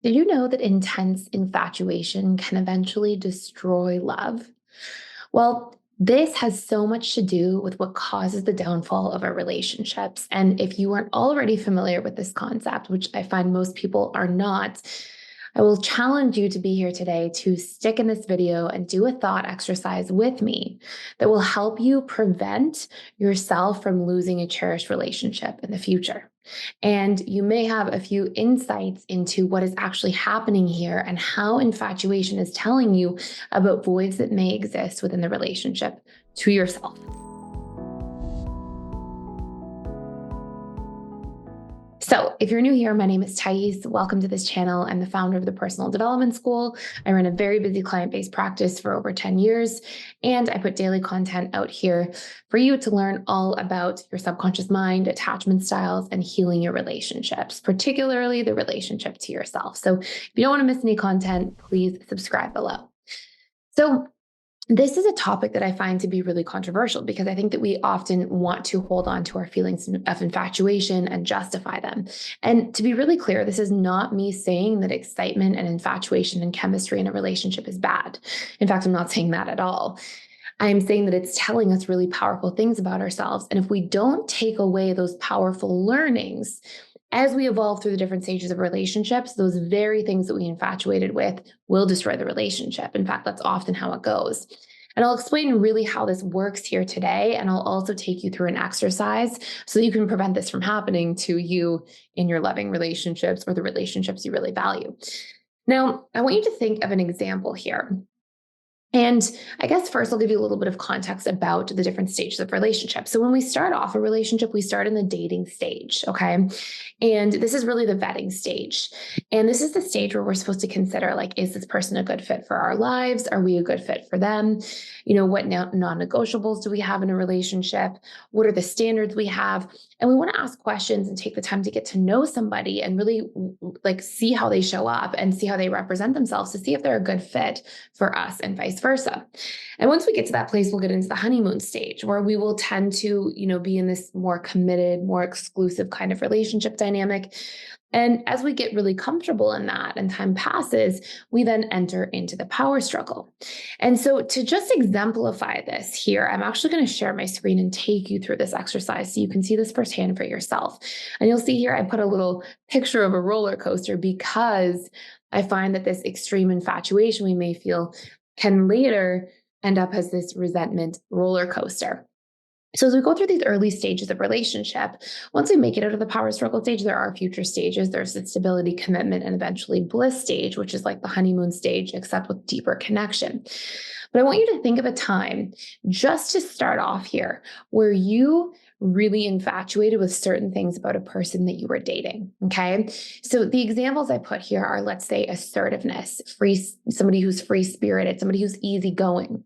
Did you know that intense infatuation can eventually destroy love? Well, this has so much to do with what causes the downfall of our relationships. And if you aren't already familiar with this concept, which I find most people are not, I will challenge you to be here today to stick in this video and do a thought exercise with me that will help you prevent yourself from losing a cherished relationship in the future. And you may have a few insights into what is actually happening here and how infatuation is telling you about voids that may exist within the relationship to yourself. So, if you're new here, my name is Thais. Welcome to this channel. I'm the founder of the Personal Development School. I run a very busy client-based practice for over 10 years, and I put daily content out here for you to learn all about your subconscious mind, attachment styles, and healing your relationships, particularly the relationship to yourself. So, if you don't want to miss any content, please subscribe below. So, this is a topic that I find to be really controversial because I think that we often want to hold on to our feelings of infatuation and justify them. And to be really clear, this is not me saying that excitement and infatuation and chemistry in a relationship is bad. In fact, I'm not saying that at all. I'm saying that it's telling us really powerful things about ourselves. And if we don't take away those powerful learnings, as we evolve through the different stages of relationships, those very things that we infatuated with will destroy the relationship. In fact, that's often how it goes. And I'll explain really how this works here today. And I'll also take you through an exercise so that you can prevent this from happening to you in your loving relationships or the relationships you really value. Now, I want you to think of an example here. And I guess first I'll give you a little bit of context about the different stages of relationships. So when we start off a relationship, we start in the dating stage, okay? And this is really the vetting stage. And this is the stage where we're supposed to consider, like, is this person a good fit for our lives? Are we a good fit for them? What non-negotiables do we have in a relationship? What are the standards we have? And we want to ask questions and take the time to get to know somebody and really like see how they show up and see how they represent themselves to see if they're a good fit for us and vice versa. And once we get to that place, we'll get into the honeymoon stage where we will tend to, be in this more committed, more exclusive kind of relationship dynamic. And as we get really comfortable in that and time passes, we then enter into the power struggle. And so to just exemplify this here, I'm actually going to share my screen and take you through this exercise so you can see this firsthand for yourself. And you'll see here, I put a little picture of a roller coaster because I find that this extreme infatuation we may feel can later end up as this resentment roller coaster. So as we go through these early stages of relationship, once we make it out of the power struggle stage, there are future stages. There's the stability, commitment, and eventually bliss stage, which is like the honeymoon stage, except with deeper connection. But I want you to think of a time just to start off here where you really infatuated with certain things about a person that you were dating. Okay. So the examples I put here are, let's say, assertiveness, somebody who's free spirited, somebody who's easygoing.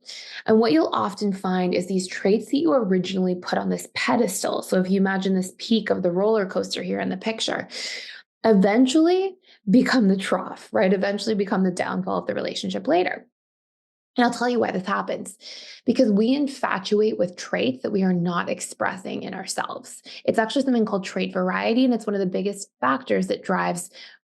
And what you'll often find is these traits that you originally put on this pedestal. So if you imagine this peak of the roller coaster here in the picture, eventually become the trough, right? Eventually become the downfall of the relationship later. And I'll tell you why this happens. Because we infatuate with traits that we are not expressing in ourselves. It's actually something called trait variety, and it's one of the biggest factors that drives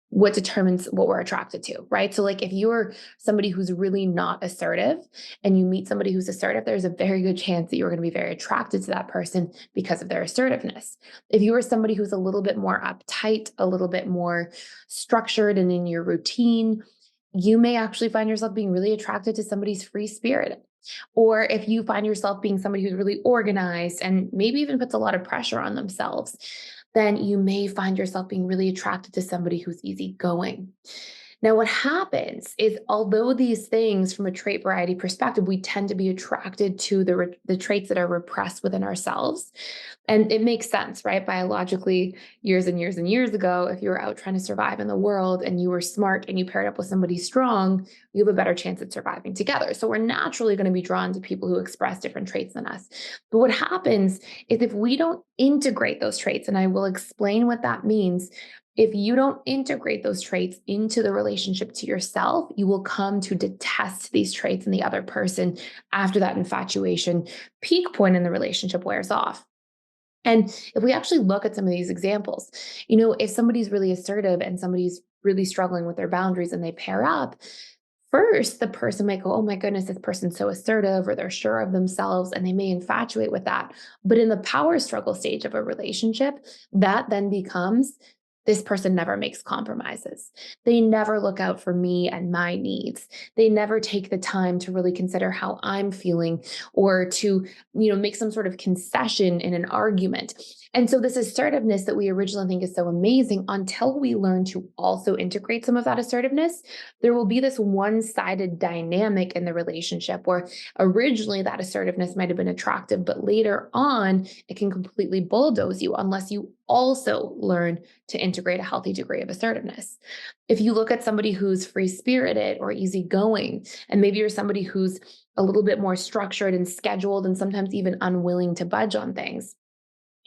what determines what we're attracted to, right? So like if you're somebody who's really not assertive and you meet somebody who's assertive, there's a very good chance that you're going to be very attracted to that person because of their assertiveness. If you are somebody who's a little bit more uptight, a little bit more structured and in your routine, you may actually find yourself being really attracted to somebody's free spirit. Or if you find yourself being somebody who's really organized and maybe even puts a lot of pressure on themselves, then you may find yourself being really attracted to somebody who's easygoing. Now, what happens is, although these things from a trait variety perspective, we tend to be attracted to the traits that are repressed within ourselves. And it makes sense, right? Biologically, years and years and years ago, if you were out trying to survive in the world and you were smart and you paired up with somebody strong, you have a better chance at surviving together. So we're naturally going to be drawn to people who express different traits than us. But what happens is if we don't integrate those traits, and I will explain what that means, if you don't integrate those traits into the relationship to yourself, you will come to detest these traits in the other person after that infatuation peak point in the relationship wears off. And if we actually look at some of these examples, if somebody's really assertive and somebody's really struggling with their boundaries and they pair up, first, the person might go, oh my goodness, this person's so assertive, or they're sure of themselves, and they may infatuate with that. But in the power struggle stage of a relationship, that then becomes this person never makes compromises. They never look out for me and my needs. They never take the time to really consider how I'm feeling or to, make some sort of concession in an argument. And so this assertiveness that we originally think is so amazing, until we learn to also integrate some of that assertiveness, there will be this one-sided dynamic in the relationship where originally that assertiveness might have been attractive, but later on it can completely bulldoze you unless you also learn to integrate a healthy degree of assertiveness. If you look at somebody who's free-spirited or easygoing, and maybe you're somebody who's a little bit more structured and scheduled and sometimes even unwilling to budge on things,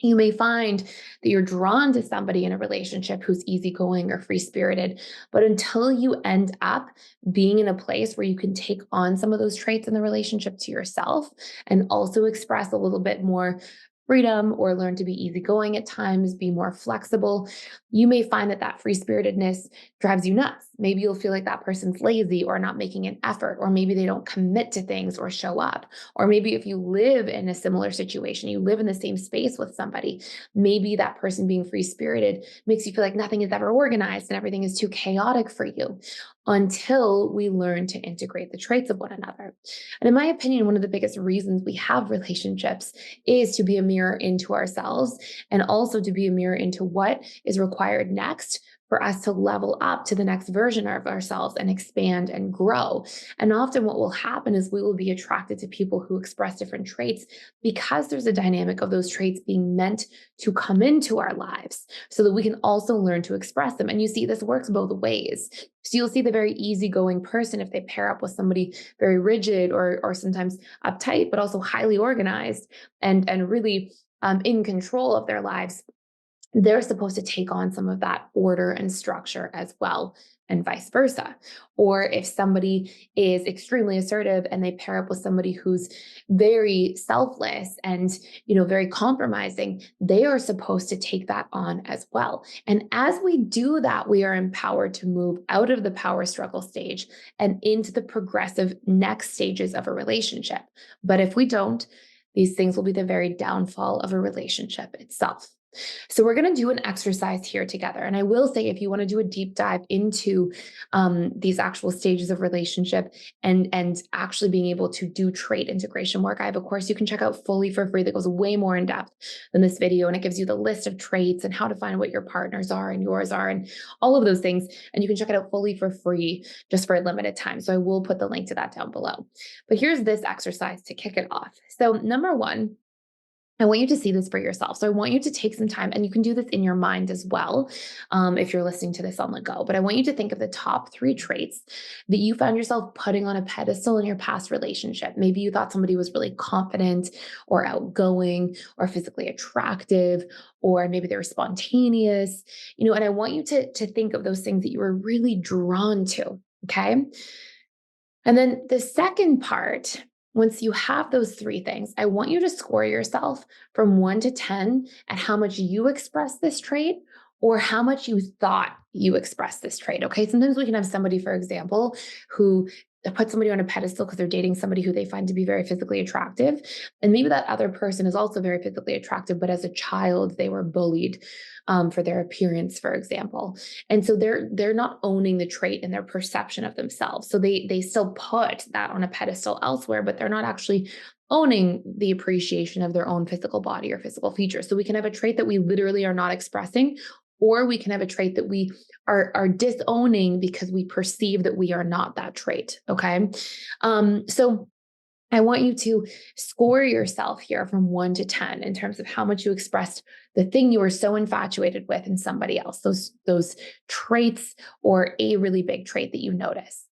you may find that you're drawn to somebody in a relationship who's easygoing or free spirited. But until you end up being in a place where you can take on some of those traits in the relationship to yourself and also express a little bit more freedom or learn to be easygoing at times, be more flexible, you may find that that free spiritedness drives you nuts. Maybe you'll feel like that person's lazy or not making an effort, or maybe they don't commit to things or show up. Or maybe if you live in a similar situation, you live in the same space with somebody, maybe that person being free spirited makes you feel like nothing is ever organized and everything is too chaotic for you, until we learn to integrate the traits of one another. And in my opinion, one of the biggest reasons we have relationships is to be a mirror into ourselves, and also to be a mirror into what is required next for us to level up to the next version of ourselves and expand and grow. And often what will happen is we will be attracted to people who express different traits because there's a dynamic of those traits being meant to come into our lives so that we can also learn to express them. And you see, this works both ways. So you'll see the very easygoing person, if they pair up with somebody very rigid or sometimes uptight, but also highly organized and really in control of their lives, they're supposed to take on some of that order and structure as well, and vice versa. Or if somebody is extremely assertive and they pair up with somebody who's very selfless and, very compromising, they are supposed to take that on as well. And as we do that, we are empowered to move out of the power struggle stage and into the progressive next stages of a relationship. But if we don't, these things will be the very downfall of a relationship itself. So we're going to do an exercise here together. And I will say, if you want to do a deep dive into these actual stages of relationship and actually being able to do trait integration work, I have a course you can check out fully for free that goes way more in depth than this video. And it gives you the list of traits and how to find what your partners are and yours are and all of those things. And you can check it out fully for free just for a limited time. So I will put the link to that down below. But here's this exercise to kick it off. So number one, I want you to see this for yourself. So I want you to take some time, and you can do this in your mind as well, if you're listening to this on the go. But I want you to think of the top 3 traits that you found yourself putting on a pedestal in your past relationship. Maybe you thought somebody was really confident or outgoing or physically attractive, or maybe they were spontaneous, and I want you to think of those things that you were really drawn to. Okay. And then the second part, once you have those 3 things, I want you to score yourself from 1 to 10 at how much you express this trait or how much you thought you expressed this trait. Okay. Sometimes we can have somebody, for example, who put somebody on a pedestal because they're dating somebody who they find to be very physically attractive. And maybe that other person is also very physically attractive, but as a child, they were bullied for their appearance, for example. And so they're not owning the trait in their perception of themselves. So they still put that on a pedestal elsewhere, but they're not actually owning the appreciation of their own physical body or physical features. So we can have a trait that we literally are not expressing, or we can have a trait that we are disowning because we perceive that we are not that trait. Okay. So I want you to score yourself here from 1 to 10 in terms of how much you expressed the thing you were so infatuated with in somebody else, those traits or a really big trait that you notice.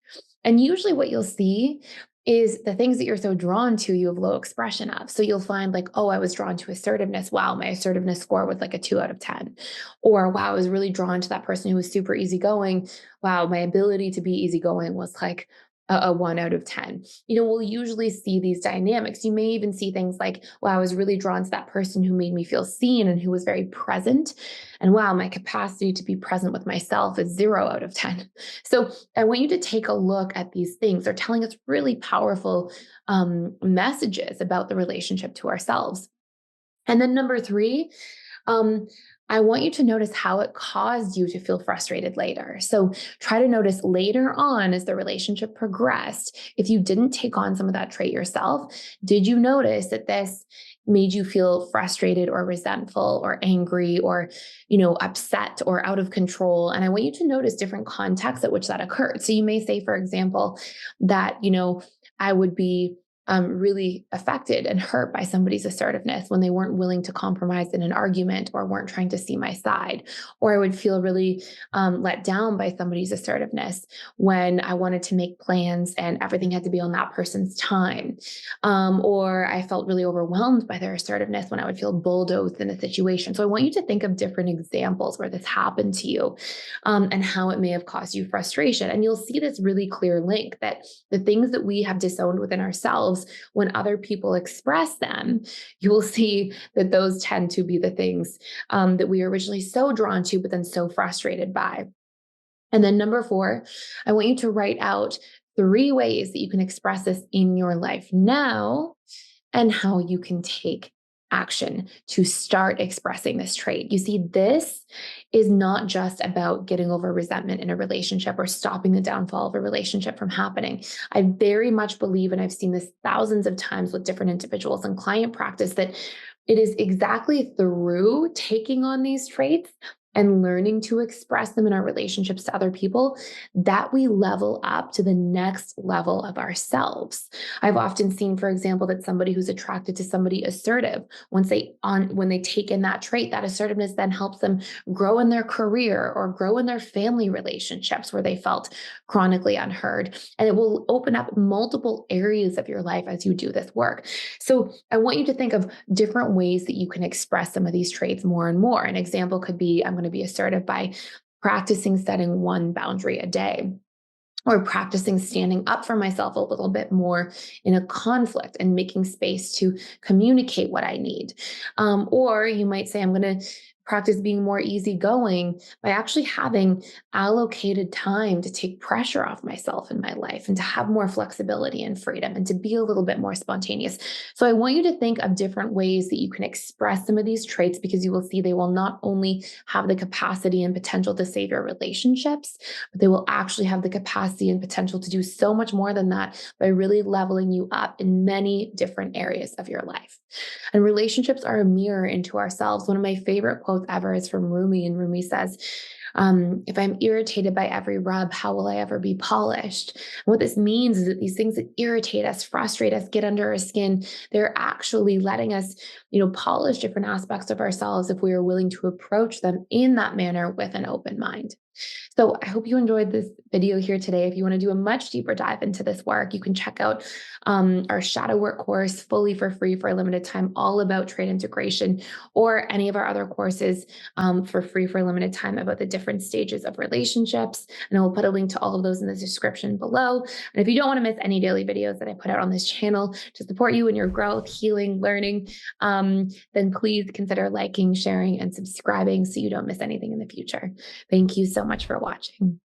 And usually what you'll see is the things that you're so drawn to, you have low expression of. So you'll find like, oh, I was drawn to assertiveness. Wow, my assertiveness score was like a 2 out of 10. Or wow, I was really drawn to that person who was super easygoing. Wow, my ability to be easygoing was like a 1 out of 10. We'll usually see these dynamics. You may even see things like, wow, I was really drawn to that person who made me feel seen and who was very present. And wow, my capacity to be present with myself is 0 out of 10. So I want you to take a look at these things. They're telling us really powerful messages about the relationship to ourselves. And then number three, um, I want you to notice how it caused you to feel frustrated later. So try to notice later on as the relationship progressed, if you didn't take on some of that trait yourself, did you notice that this made you feel frustrated or resentful or angry or, upset or out of control? And I want you to notice different contexts at which that occurred. So you may say, for example, that, I would be really affected and hurt by somebody's assertiveness when they weren't willing to compromise in an argument or weren't trying to see my side. Or I would feel really let down by somebody's assertiveness when I wanted to make plans and everything had to be on that person's time. Or I felt really overwhelmed by their assertiveness when I would feel bulldozed in a situation. So I want you to think of different examples where this happened to you and how it may have caused you frustration. And you'll see this really clear link that the things that we have disowned within ourselves, when other people express them, you will see that those tend to be the things that we were originally so drawn to, but then so frustrated by. And then number 4, I want you to write out 3 ways that you can express this in your life now and how you can take action to start expressing this trait. You see, this is not just about getting over resentment in a relationship or stopping the downfall of a relationship from happening. I very much believe, and I've seen this thousands of times with different individuals in client practice, that it is exactly through taking on these traits and learning to express them in our relationships to other people that we level up to the next level of ourselves. I've often seen, for example, that somebody who's attracted to somebody assertive, when they take in that trait, that assertiveness then helps them grow in their career or grow in their family relationships where they felt chronically unheard. And it will open up multiple areas of your life as you do this work. So I want you to think of different ways that you can express some of these traits more and more. An example could be, I'm going to be assertive by practicing setting 1 boundary a day, or practicing standing up for myself a little bit more in a conflict and making space to communicate what I need. Or you might say, I'm going to practice being more easygoing by actually having allocated time to take pressure off myself in my life and to have more flexibility and freedom and to be a little bit more spontaneous. So I want you to think of different ways that you can express some of these traits, because you will see they will not only have the capacity and potential to save your relationships, but they will actually have the capacity and potential to do so much more than that by really leveling you up in many different areas of your life. And relationships are a mirror into ourselves. One of my favorite quotes ever is from Rumi, and Rumi says, if I'm irritated by every rub, how will I ever be polished? And what this means is that these things that irritate us, frustrate us, get under our skin, they're actually letting us, polish different aspects of ourselves if we are willing to approach them in that manner with an open mind. So I hope you enjoyed this video here today. If you want to do a much deeper dive into this work, you can check out our shadow work course fully for free for a limited time, all about trait integration, or any of our other courses for free for a limited time about the different stages of relationships. And I will put a link to all of those in the description below. And if you don't want to miss any daily videos that I put out on this channel to support you in your growth, healing, learning, then please consider liking, sharing, and subscribing so you don't miss anything in the future. Thank you so much for watching.